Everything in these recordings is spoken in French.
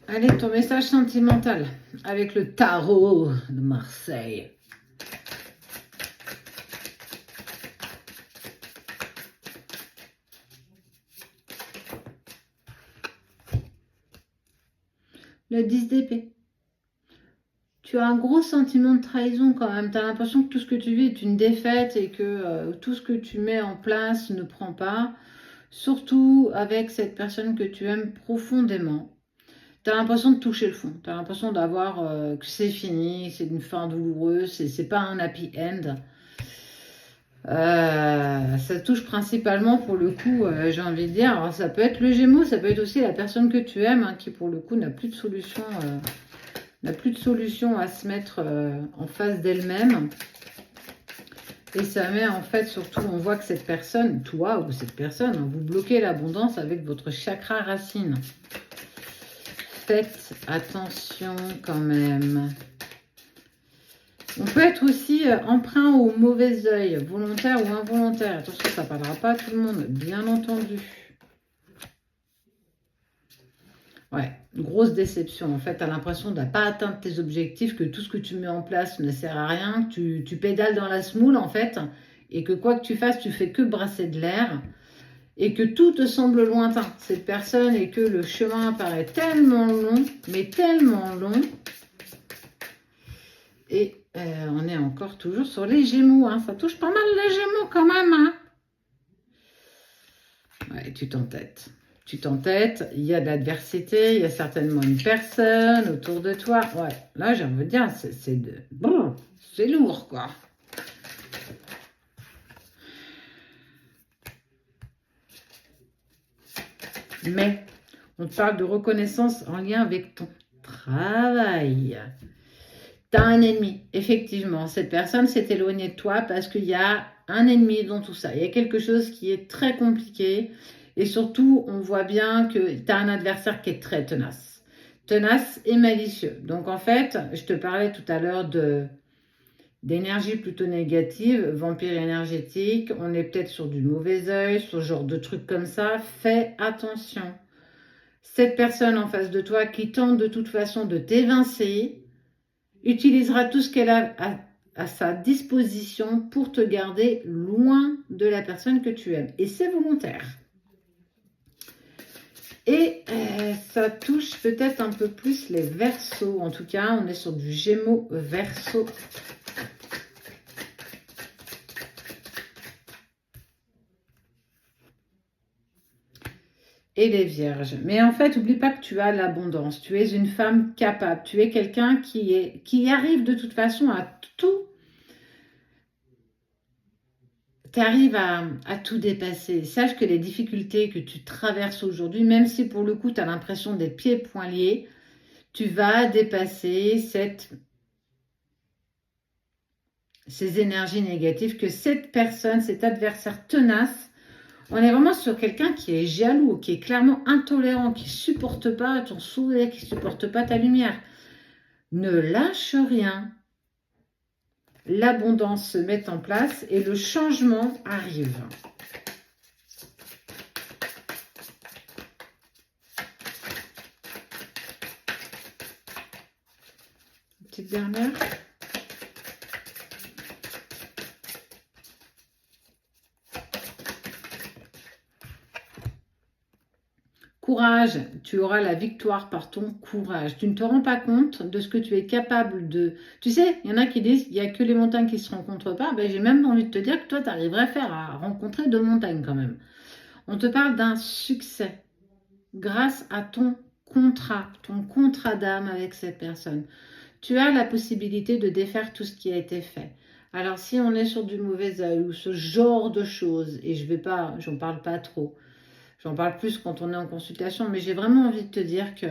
Allez, ton message sentimental avec le tarot de Marseille. Le 10 d'épée. Tu as un gros sentiment de trahison quand même. Tu as l'impression que tout ce que tu vis est une défaite et que tout ce que tu mets en place ne prend pas. Surtout avec cette personne que tu aimes profondément. Tu as l'impression de toucher le fond. Tu as l'impression d'avoir que c'est fini, c'est une fin douloureuse, c'est pas un happy end. Ça touche principalement pour le coup, j'ai envie de dire, alors ça peut être le Gémeaux, ça peut être aussi la personne que tu aimes, hein, qui pour le coup n'a plus de solution à se mettre en face d'elle-même. Et ça met en fait, surtout, on voit que cette personne, toi ou cette personne, vous bloquez l'abondance avec votre chakra racine. Faites attention quand même. On peut être aussi emprunt au mauvais œil, volontaire ou involontaire. Attention, ça ne parlera pas à tout le monde, bien entendu. Ouais, grosse déception. En fait, tu as l'impression de ne pas atteindre tes objectifs, que tout ce que tu mets en place ne sert à rien, que tu pédales dans la semoule, en fait, et que quoi que tu fasses, tu fais que brasser de l'air, et que tout te semble lointain, cette personne, et que le chemin paraît tellement long, mais tellement long. Et on est encore toujours sur les Gémeaux. Hein. Ça touche pas mal les Gémeaux quand même. Hein. Ouais, tu t'entêtes. Tu t'entêtes. Il y a de l'adversité. Il y a certainement une personne autour de toi. Ouais, là, j'ai envie de dire, c'est lourd, quoi. Mais on te parle de reconnaissance en lien avec ton travail. Tu as un ennemi, effectivement. Cette personne s'est éloignée de toi parce qu'il y a un ennemi dans tout ça. Il y a quelque chose qui est très compliqué. Et surtout, on voit bien que tu as un adversaire qui est très tenace. Tenace et malicieux. Donc en fait, je te parlais tout à l'heure d'énergie plutôt négative, vampire énergétique. On est peut-être sur du mauvais œil, sur ce genre de trucs comme ça. Fais attention. Cette personne en face de toi qui tente de toute façon de t'évincer, utilisera tout ce qu'elle a à sa disposition pour te garder loin de la personne que tu aimes. Et c'est volontaire. Et ça touche peut-être un peu plus les Verseaux. En tout cas, on est sur du Gémeaux Verseau. Et les Vierges. Mais en fait, n'oublie pas que tu as l'abondance. Tu es une femme capable. Tu es quelqu'un qui arrive de toute façon à tout. Tu arrives à tout dépasser. Sache que les difficultés que tu traverses aujourd'hui, même si pour le coup, tu as l'impression d'être pieds et poings liés, tu vas dépasser ces énergies négatives que cette personne, cet adversaire tenace. On est vraiment sur quelqu'un qui est jaloux, qui est clairement intolérant, qui ne supporte pas ton sourire, qui ne supporte pas ta lumière. Ne lâche rien. L'abondance se met en place et le changement arrive. Petite dernière. Courage, tu auras la victoire par ton courage. Tu ne te rends pas compte de ce que tu es capable de... Tu sais, il y en a qui disent, il n'y a que les montagnes qui ne se rencontrent pas. Ben, j'ai même envie de te dire que toi, tu arriverais à rencontrer deux montagnes quand même. On te parle d'un succès grâce à ton contrat d'âme avec cette personne. Tu as la possibilité de défaire tout ce qui a été fait. Alors, si on est sur du mauvais œil ou ce genre de choses, et j'en parle pas trop, j'en parle plus quand on est en consultation, mais j'ai vraiment envie de te dire que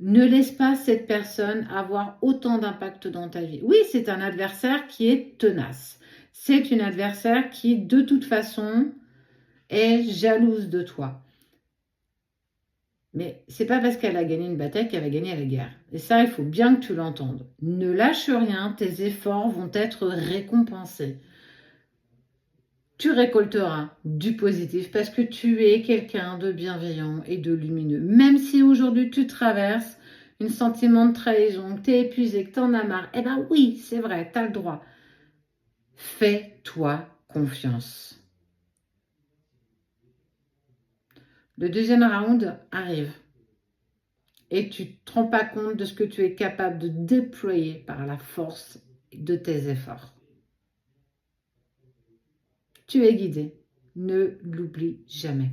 ne laisse pas cette personne avoir autant d'impact dans ta vie. Oui, c'est un adversaire qui est tenace. C'est une adversaire qui, de toute façon, est jalouse de toi. Mais c'est pas parce qu'elle a gagné une bataille qu'elle va gagner la guerre. Et ça, il faut bien que tu l'entendes. Ne lâche rien, tes efforts vont être récompensés. Tu récolteras du positif parce que tu es quelqu'un de bienveillant et de lumineux. Même si aujourd'hui tu traverses un sentiment de trahison, que tu es épuisé, que tu en as marre, eh bien oui, c'est vrai, tu as le droit. Fais-toi confiance. Le deuxième round arrive. Et tu ne te rends pas compte de ce que tu es capable de déployer par la force de tes efforts. Tu es guidé. Ne l'oublie jamais.